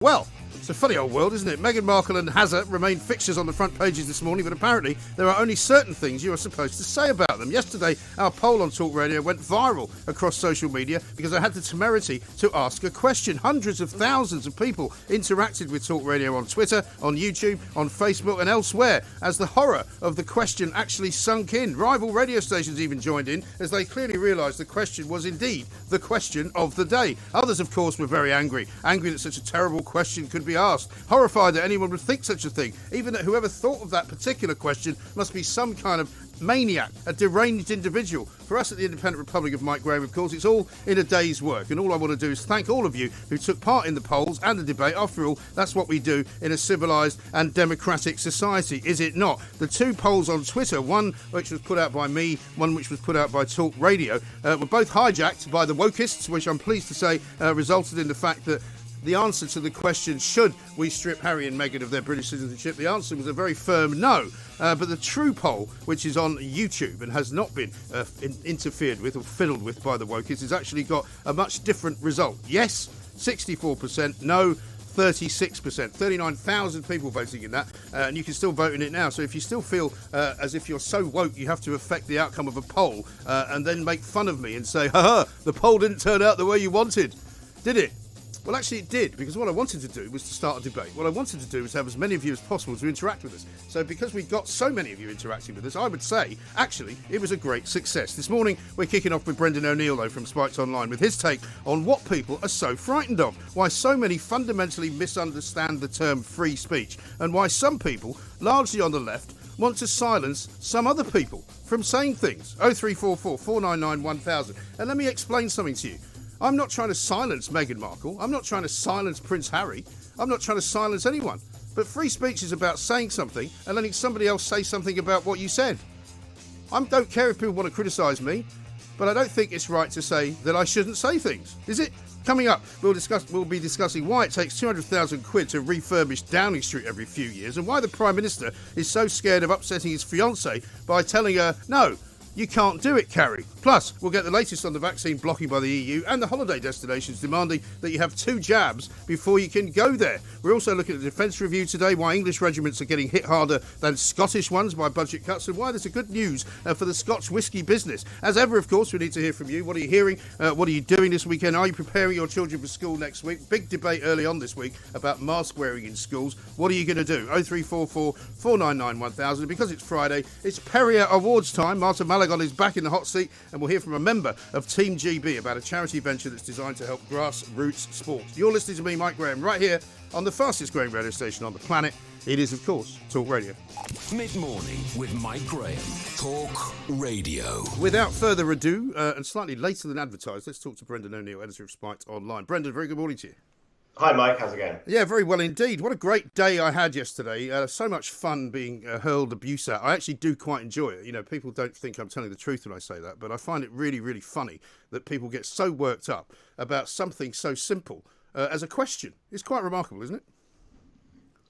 Well, it's a funny old world, isn't it? Meghan Markle and Hazard remain fixtures on the front pages this morning, but apparently there are only certain things you are supposed to say about them. Yesterday, our poll on talkRADIO went viral across social media because I had the temerity to ask a question. Hundreds of thousands of people interacted with talkRADIO on Twitter, on YouTube, on Facebook and elsewhere as the horror of the question actually sunk in. Rival radio stations even joined in as they clearly realised the question was indeed the question of the day. Others, of course, were very angry that such a terrible question could be asked, horrified that anyone would think such a thing, even that whoever thought of that particular question must be some kind of maniac, a deranged individual. For us at the Independent Republic of Mike Graham, of course, it's all in a day's work, and all I want to do is thank all of you who took part in the polls and the debate. After all, that's what we do in a civilised and democratic society, is it not? The two polls on Twitter, one which was put out by me, one which was put out by talkRADIO, were both hijacked by the woke-ists, which I'm pleased to say resulted in the fact that the answer to the question, should we strip Harry and Meghan of their British citizenship, the answer was a very firm no. But the true poll, which is on YouTube and has not been interfered with or fiddled with by the wokies, has actually got a much different result. Yes, 64%, no, 36%, 39,000 people voting in that, and you can still vote in it now. So if you still feel as if you're so woke you have to affect the outcome of a poll and then make fun of me and say, ha, the poll didn't turn out the way you wanted, did it? Well, actually it did, because what I wanted to do was to start a debate. What I wanted to do was have as many of you as possible to interact with us. So because we got so many of you interacting with us, I would say, actually, it was a great success. This morning, we're kicking off with Brendan O'Neill, though, from Spiked Online, with his take on what people are so frightened of, why so many fundamentally misunderstand the term free speech, and why some people, largely on the left, want to silence some other people from saying things. 0344 499 1000. And let me explain something to you. I'm not trying to silence Meghan Markle. I'm not trying to silence Prince Harry. I'm not trying to silence anyone. But free speech is about saying something and letting somebody else say something about what you said. I don't care if people want to criticise me, but I don't think it's right to say that I shouldn't say things. Is it? Coming up, we'll be discussing why it takes 200,000 quid to refurbish Downing Street every few years and why the Prime Minister is so scared of upsetting his fiancée by telling her, no, you can't do it, Carrie. Plus, we'll get the latest on the vaccine blocking by the EU and the holiday destinations demanding that you have 2 jabs before you can go there. We're also looking at the defence review today, why English regiments are getting hit harder than Scottish ones by budget cuts, and why there's a good news for the Scotch whisky business. As ever, of course, we need to hear from you. What are you hearing? What are you doing this weekend? Are you preparing your children for school next week? Big debate early on this week about mask wearing in schools. What are you going to do? 0344 499 1000. Because it's Friday, it's Perrier Awards time. Marta Malagon is back in the hot seat, and we'll hear from a member of Team GB about a charity venture that's designed to help grassroots sport. You're listening to me, Mike Graham, right here on the fastest growing radio station on the planet. It is, of course, talkRADIO. Mid-morning with Mike Graham. talkRADIO. Without further ado, and slightly later than advertised, let's talk to Brendan O'Neill, editor of Spiked Online. Brendan, very good morning to you. Hi, Mike. How's it going? Yeah, very well indeed. What a great day I had yesterday. So much fun being hurled abuse at. I actually do quite enjoy it. You know, people don't think I'm telling the truth when I say that, but I find it really, really funny that people get so worked up about something so simple as a question. It's quite remarkable, isn't it?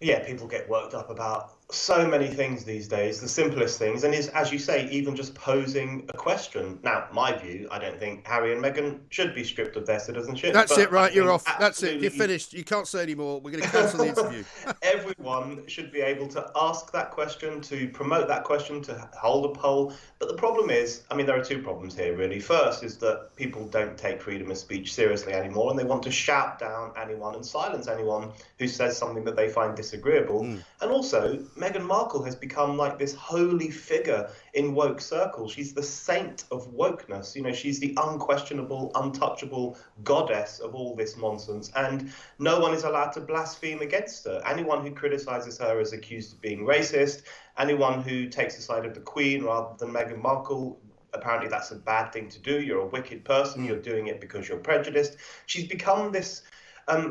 Yeah, people get worked up about so many things these days, the simplest things, and is, as you say, even just posing a question. Now, my view, I don't think Harry and Meghan should be stripped of their citizenship. That's it, right? You're off. That's it. You're finished. You can't say any more. We're going to cancel the interview. Everyone should be able to ask that question, to promote that question, to hold a poll. But the problem is, I mean, there are 2 problems here, really. First is that people don't take freedom of speech seriously anymore, and they want to shout down anyone and silence anyone who says something that they find disagreeable. And also, Meghan Markle has become like this holy figure in woke circles. She's the saint of wokeness. You know, she's the unquestionable, untouchable goddess of all this nonsense. And no one is allowed to blaspheme against her. Anyone who criticizes her is accused of being racist. Anyone who takes the side of the Queen rather than Meghan Markle, apparently that's a bad thing to do. You're a wicked person. You're doing it because you're prejudiced. She's become this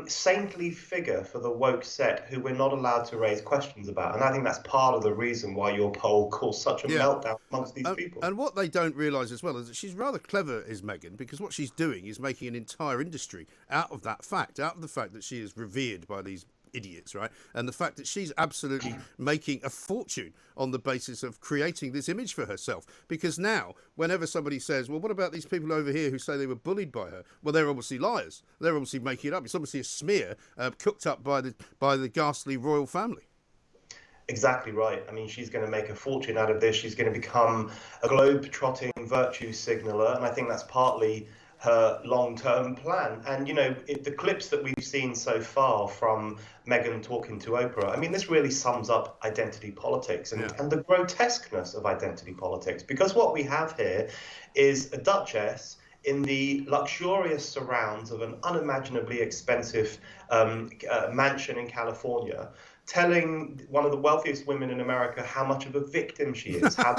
saintly figure for the woke set who we're not allowed to raise questions about. And I think that's part of the reason why your poll caused such a meltdown amongst these people. And what they don't realise as well is that she's rather clever, is Meghan, because what she's doing is making an entire industry out of that fact, out of the fact that she is revered by these idiots, right? And the fact that she's absolutely making a fortune on the basis of creating this image for herself. Because now, whenever somebody says, well, what about these people over here who say they were bullied by her? Well, they're obviously liars. They're obviously making it up. It's obviously a smear cooked up by the ghastly royal family. Exactly right. I mean, she's going to make a fortune out of this. She's going to become a globe-trotting virtue signaller, and I think that's partly her long-term plan. And, you know, the clips that we've seen so far from Meghan talking to Oprah, I mean, this really sums up identity politics and the grotesqueness of identity politics. Because what we have here is a duchess in the luxurious surrounds of an unimaginably expensive mansion in California, telling one of the wealthiest women in America how much of a victim she is, how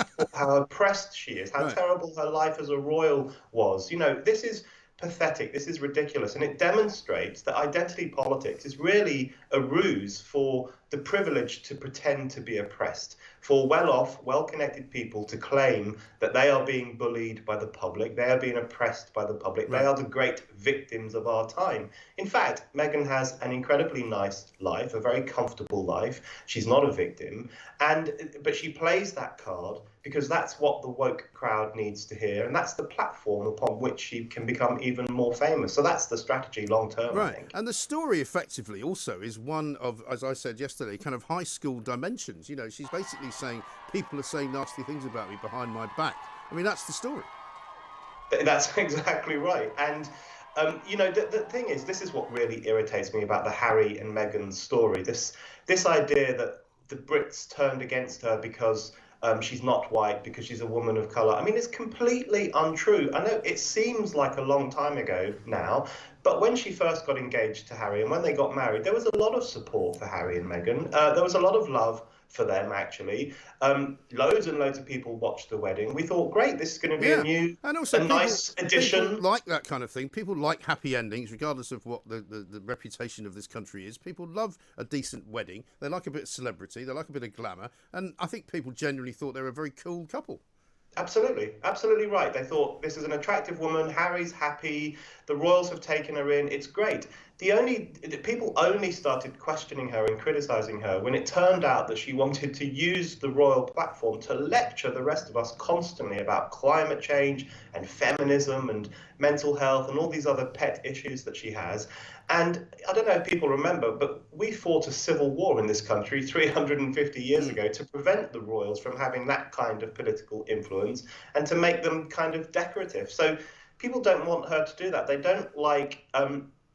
oppressed she is, how terrible her life as a royal was. You know, this is pathetic. This is ridiculous. And it demonstrates that identity politics is really a ruse for the privileged to pretend to be oppressed, for well-off, well-connected people to claim that they are being bullied by the public, they are being oppressed by the public, they are the great victims of our time. In fact, Meghan has an incredibly nice life, a very comfortable life. She's not a victim, but she plays that card because that's what the woke crowd needs to hear, and that's the platform upon which she can become even more famous. So that's the strategy long term, I think. And the story effectively also is one of, as I said yesterday, kind of high school dimensions. You know, she's basically saying people are saying nasty things about me behind my back. I mean, that's the story. That's exactly right. And you know, the thing is, this is what really irritates me about the Harry and Meghan story. This idea that the Brits turned against her because she's not white, because she's a woman of colour. I mean, it's completely untrue. I know it seems like a long time ago now, but when she first got engaged to Harry and when they got married, there was a lot of support for Harry and Meghan. There was a lot of love for them, actually. Loads and loads of people watched the wedding. We thought, great, this is going to be a new, and also nice addition. People like that kind of thing. People like happy endings, regardless of what the reputation of this country is. People love a decent wedding. They like a bit of celebrity. They like a bit of glamour. And I think people generally thought they were a very cool couple. Absolutely right. They thought, this is an attractive woman, Harry's happy, the royals have taken her in, it's great. People only started questioning her and criticising her when it turned out that she wanted to use the royal platform to lecture the rest of us constantly about climate change and feminism and mental health and all these other pet issues that she has. And I don't know if people remember, but we fought a civil war in this country 350 years ago to prevent the royals from having that kind of political influence and to make them kind of decorative. So people don't want her to do that. They don't like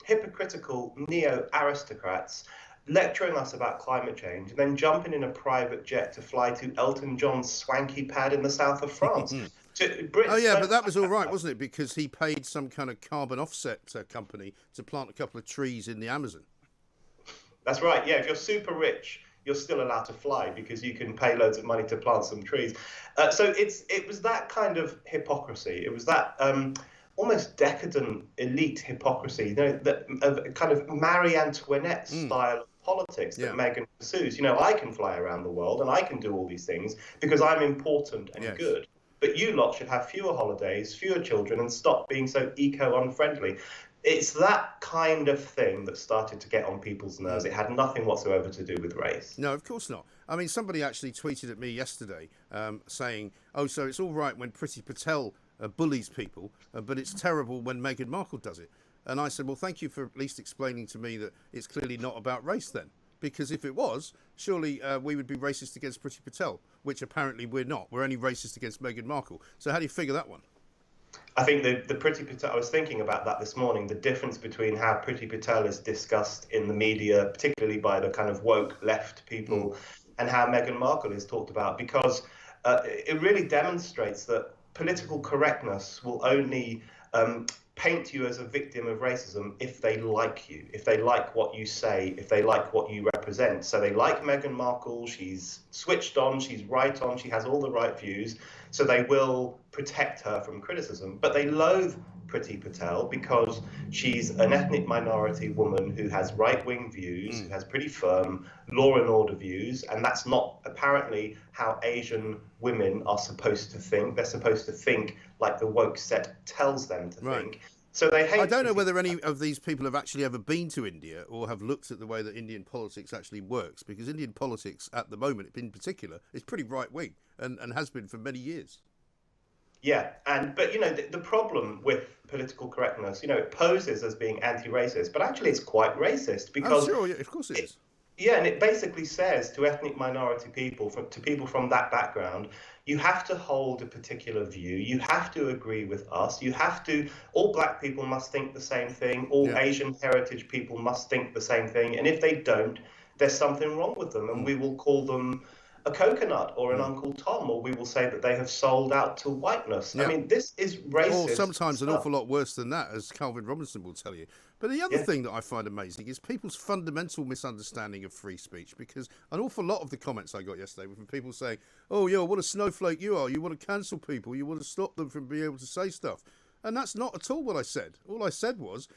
hypocritical neo-aristocrats lecturing us about climate change and then jumping in a private jet to fly to Elton John's swanky pad in the south of France. But that was all right, wasn't it? Because he paid some kind of carbon offset company to plant a couple of trees in the Amazon. That's right. Yeah, if you're super rich, you're still allowed to fly because you can pay loads of money to plant some trees. So it was that kind of hypocrisy. It was that almost decadent elite hypocrisy, you know, that of kind of Marie Antoinette style of politics that Meghan pursues. You know, I can fly around the world and I can do all these things because I'm important and good. But you lot should have fewer holidays, fewer children, and stop being so eco-unfriendly. It's that kind of thing that started to get on people's nerves. It had nothing whatsoever to do with race. No, of course not. I mean, somebody actually tweeted at me yesterday saying, oh, so it's all right when Priti Patel bullies people, but it's terrible when Meghan Markle does it. And I said, well, thank you for at least explaining to me that it's clearly not about race then. Because if it was, surely we would be racist against Priti Patel, which apparently we're not. We're only racist against Meghan Markle. So how do you figure that one? I think the Priti Patel, I was thinking about that this morning, the difference between how Priti Patel is discussed in the media, particularly by the kind of woke left people, and how Meghan Markle is talked about, because it really demonstrates that political correctness will only paint you as a victim of racism if they like you, if they like what you say, if they like what you represent. So they like Meghan Markle, she's switched on, she's right on, she has all the right views, so they will protect her from criticism. But they loathe Priti Patel because she's an ethnic minority woman who has right-wing views, who has pretty firm law and order views, and that's not apparently how Asian women are supposed to think. They're supposed to think like the woke set tells them to think. So they hate. I don't know whether any of these people have actually ever been to India or have looked at the way that Indian politics actually works, because Indian politics at the moment, in particular, is pretty right-wing and has been for many years. Yeah, but the problem with political correctness, it poses as being anti-racist, but actually it's quite racist Oh, because sure, yeah, of course it is. yeah, and it basically says to ethnic minority people, to people from that background, you have to hold a particular view. You have to agree with us. All black people must think the same thing. All Asian heritage people must think the same thing. And if they don't, there's something wrong with them. And we will call them a coconut or an Uncle Tom, or we will say that they have sold out to whiteness. Yeah. I mean, this is racist. Or sometimes stuff. an awful lot worse than that, as Calvin Robinson will tell you. But the other thing that I find amazing is people's fundamental misunderstanding of free speech, because an awful lot of the comments I got yesterday were from people saying, oh, yo, what a snowflake you are. You want to cancel people. You want to stop them from being able to say stuff. And that's not at all what I said. All I said was,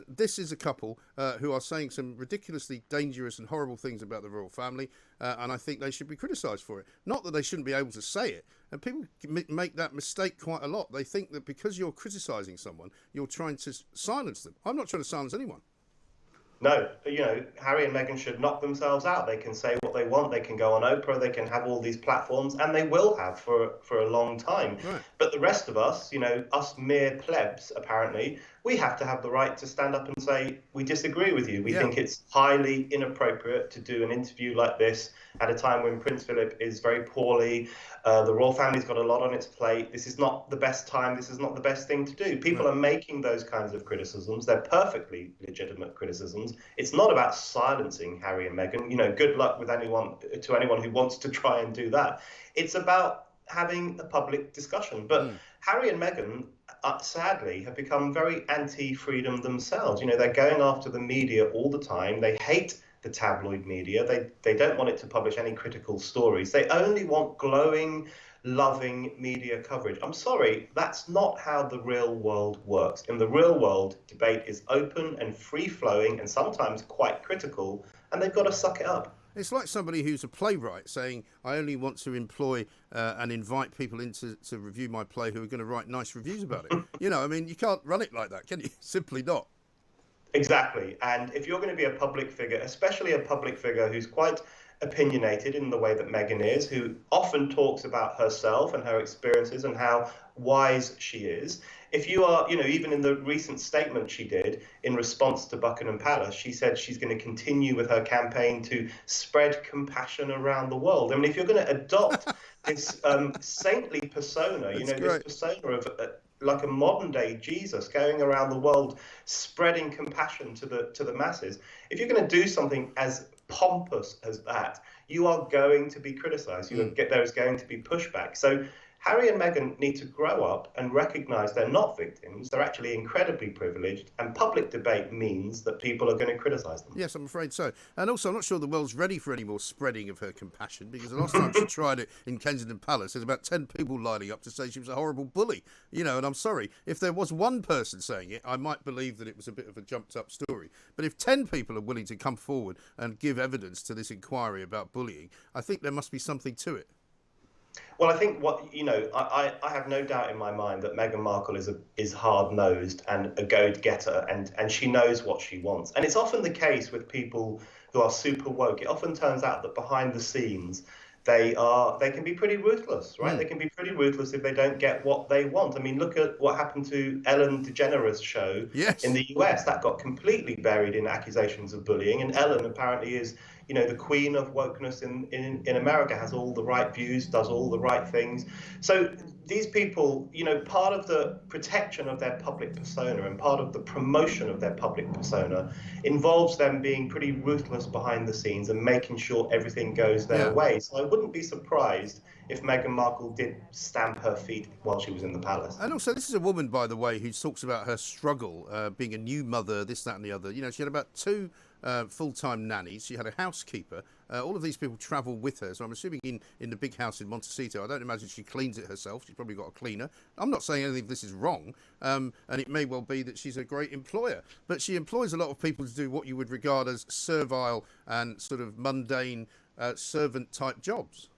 this is a couple who are saying some ridiculously dangerous and horrible things about the royal family, and I think they should be criticised for it. Not that they shouldn't be able to say it. And people make that mistake quite a lot. They think that because you're criticising someone, you're trying to silence them. I'm not trying to silence anyone. No, Harry and Meghan should knock themselves out. They can say what they want. They can go on Oprah. They can have all these platforms, and they will have for a long time. Right. But the rest of us, us mere plebs, apparently, we have to have the right to stand up and say, we disagree with you. We think it's highly inappropriate to do an interview like this at a time when Prince Philip is very poorly. The royal family's got a lot on its plate. This is not the best time. This is not the best thing to do. People are making those kinds of criticisms. They're perfectly legitimate criticisms. It's not about silencing Harry and Meghan. Good luck with anyone who wants to try and do that. It's about having a public discussion. But Harry and Meghan, sadly, have become very anti-freedom themselves. They're going after the media all the time. They hate the tabloid media. They don't want it to publish any critical stories. They only want glowing, loving media coverage. I'm sorry, that's not how the real world works. In the real world, debate is open and free-flowing and sometimes quite critical, and they've got to suck it up. It's like somebody who's a playwright saying, I only want to employ and invite people in to review my play who are going to write nice reviews about it. You can't run it like that, can you? Simply not. Exactly. And if you're going to be a public figure, especially a public figure who's quite opinionated in the way that Meghan is, who often talks about herself and her experiences and how wise she is. If you are, even in the recent statement she did in response to Buckingham Palace, she said she's going to continue with her campaign to spread compassion around the world. I mean, if you're going to adopt this saintly persona, this persona of like a modern day Jesus going around the world spreading compassion to the masses, if you're going to do something as pompous as that, you are going to be criticized. There is going to be pushback. So Harry and Meghan need to grow up and recognize they're not victims. They're actually incredibly privileged, and public debate means that people are going to criticize them. Yes, I'm afraid so. And also, I'm not sure the world's ready for any more spreading of her compassion, because the last time she tried it in Kensington Palace, there's about 10 people lining up to say she was a horrible bully. And I'm sorry, if there was one person saying it, I might believe that it was a bit of a jumped-up story. But if 10 people are willing to come forward and give evidence to this inquiry about bullying, I think there must be something to it. Well, I think I have no doubt in my mind that Meghan Markle is hard-nosed and a go-getter, and she knows what she wants. And it's often the case with people who are super woke. It often turns out that behind the scenes, they can be pretty ruthless, right? They can be pretty ruthless if they don't get what they want. I mean, look at what happened to Ellen DeGeneres' show in the US. That got completely buried in accusations of bullying, and Ellen apparently is the queen of wokeness in America, has all the right views, does all the right things. So these people, part of the protection of their public persona and part of the promotion of their public persona involves them being pretty ruthless behind the scenes and making sure everything goes their way. So I wouldn't be surprised if Meghan Markle did stamp her feet while she was in the palace. And also, this is a woman, by the way, who talks about her struggle, being a new mother, this, that and the other. She had about 2 full-time nannies. She had a housekeeper. All of these people travel with her. So I'm assuming in the big house in Montecito, I don't imagine she cleans it herself. She's probably got a cleaner. I'm not saying anything of this is wrong. And it may well be that she's a great employer. But she employs a lot of people to do what you would regard as servile and sort of mundane servant-type jobs.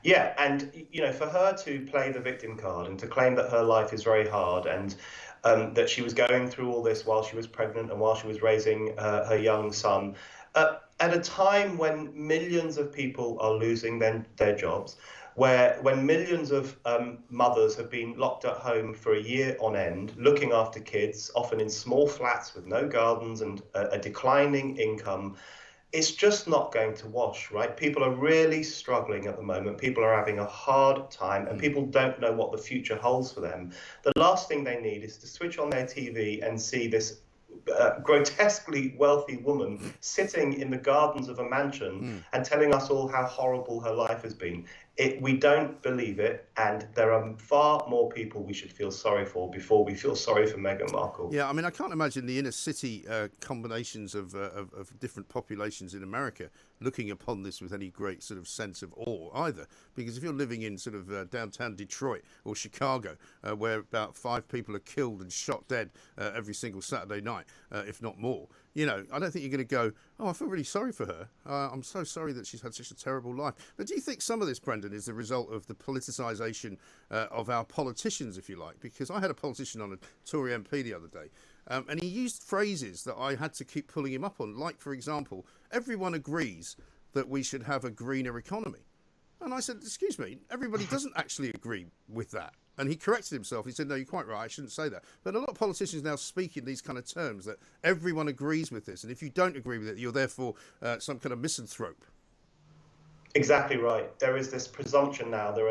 Yeah, and for her to play the victim card and to claim that her life is very hard and that she was going through all this while she was pregnant and while she was raising her young son. At a time when millions of people are losing their jobs, when millions of mothers have been locked at home for a year on end, looking after kids, often in small flats with no gardens and a declining income, it's just not going to wash, right? People are really struggling at the moment. People are having a hard time, and people don't know what the future holds for them. The last thing they need is to switch on their TV and see this grotesquely wealthy woman sitting in the gardens of a mansion and telling us all how horrible her life has been. We don't believe it, and there are far more people we should feel sorry for before we feel sorry for Meghan Markle. Yeah, I mean, I can't imagine the inner city combinations of different populations in America looking upon this with any great sort of sense of awe either. Because if you're living in sort of downtown Detroit or Chicago, where about 5 people are killed and shot dead every single Saturday night, if not more, you know, I don't think you're going to go, oh, I feel really sorry for her. I'm so sorry that she's had such a terrible life. But do you think some of this, Brendan, is the result of the politicisation of our politicians, if you like? Because I had a politician on, a Tory MP the other day, and he used phrases that I had to keep pulling him up on. Like, for example, everyone agrees that we should have a greener economy. And I said, excuse me, everybody doesn't actually agree with that. And he corrected himself. He said, no, you're quite right, I shouldn't say that. But a lot of politicians now speak in these kind of terms that everyone agrees with this. And if you don't agree with it, you're therefore some kind of misanthrope. Exactly right. There is this presumption now. There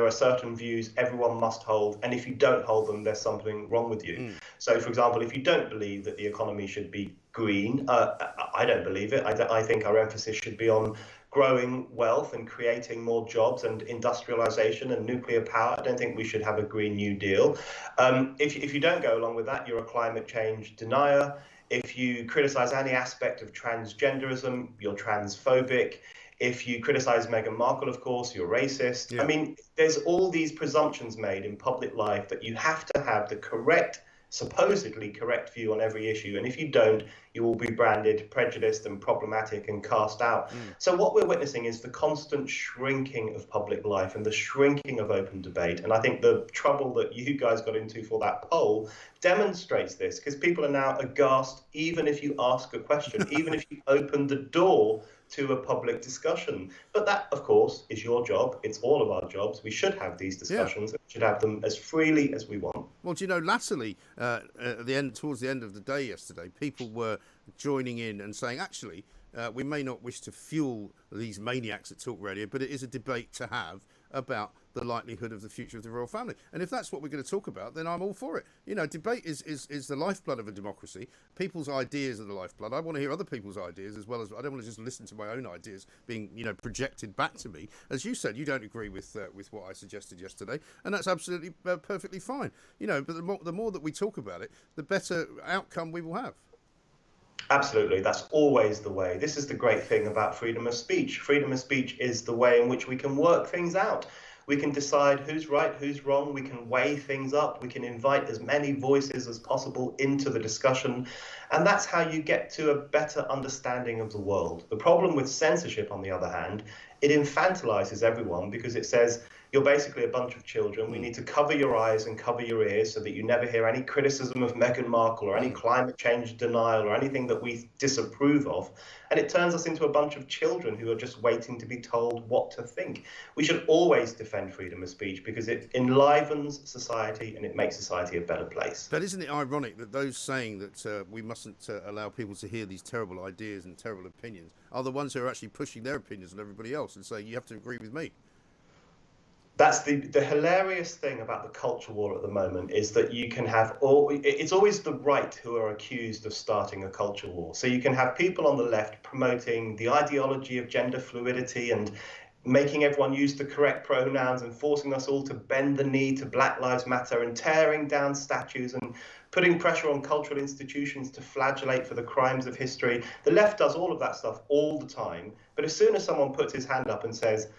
are certain views everyone must hold, and if you don't hold them, there's something wrong with you. So, for example, if you don't believe that the economy should be green, I don't believe it. I think our emphasis should be on growing wealth and creating more jobs and industrialization and nuclear power. I don't think we should have a Green New Deal. If you don't go along with that, you're a climate change denier. If you criticize any aspect of transgenderism, you're transphobic. If you criticize Meghan Markle, of course, you're racist. Yeah. I mean, there's all these presumptions made in public life that you have to have the correct, supposedly correct view on every issue. And if you don't, you will be branded prejudiced and problematic and cast out. So what we're witnessing is the constant shrinking of public life and the shrinking of open debate. And I think the trouble that you guys got into for that poll demonstrates this, because people are now aghast even if you ask a question, even if you open the door to a public discussion. But that, of course, is your job. It's all of our jobs. We should have these discussions. Yeah. We should have them as freely as we want. Well, do you know, latterly, towards the end of the day yesterday, people were joining in and saying, actually, we may not wish to fuel these maniacs at Talk Radio, but it is a debate to have about the likelihood of the future of the royal family. And if that's what we're going to talk about, then I'm all for it. You know, debate is the lifeblood of a democracy. People's ideas are the lifeblood. I want to hear other people's ideas as well as I don't want to just listen to my own ideas being, you know, projected back to me. As you said, you don't agree with what I suggested yesterday, and that's absolutely perfectly fine. You know, but the more that we talk about it, the better outcome we will have. Absolutely. That's always the way. This is the great thing about freedom of speech. Freedom of speech is the way in which we can work things out. We can decide who's right, who's wrong. We can weigh things up. We can invite as many voices as possible into the discussion. And that's how you get to a better understanding of the world. The problem with censorship, on the other hand, it infantilizes everyone because it says, you're basically a bunch of children. We need to cover your eyes and cover your ears so that you never hear any criticism of Meghan Markle or any climate change denial or anything that we disapprove of. And it turns us into a bunch of children who are just waiting to be told what to think. We should always defend freedom of speech because it enlivens society and it makes society a better place. But isn't it ironic that those saying that we mustn't allow people to hear these terrible ideas and terrible opinions are the ones who are actually pushing their opinions on everybody else and saying, you have to agree with me? That's the hilarious thing about the culture war at the moment is that you can have it's always the right who are accused of starting a culture war. So you can have people on the left promoting the ideology of gender fluidity and making everyone use the correct pronouns and forcing us all to bend the knee to Black Lives Matter and tearing down statues and putting pressure on cultural institutions to flagellate for the crimes of history. The left does all of that stuff all the time. But as soon as someone puts his hand up and says,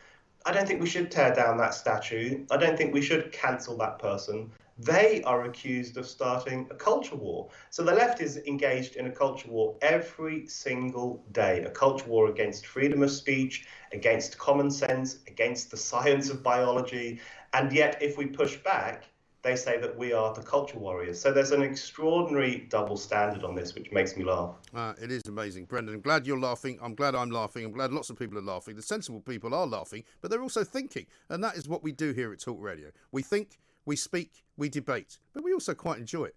I don't think we should tear down that statue, I don't think we should cancel that person, they are accused of starting a culture war. So the left is engaged in a culture war every single day, a culture war against freedom of speech, against common sense, against the science of biology. And yet, if we push back, they say that we are the culture warriors. So there's an extraordinary double standard on this, which makes me laugh. It is amazing, Brendan. I'm glad you're laughing. I'm glad I'm laughing. I'm glad lots of people are laughing. The sensible people are laughing, but they're also thinking. And that is what we do here at Talk Radio. We think, we speak, we debate, but we also quite enjoy it.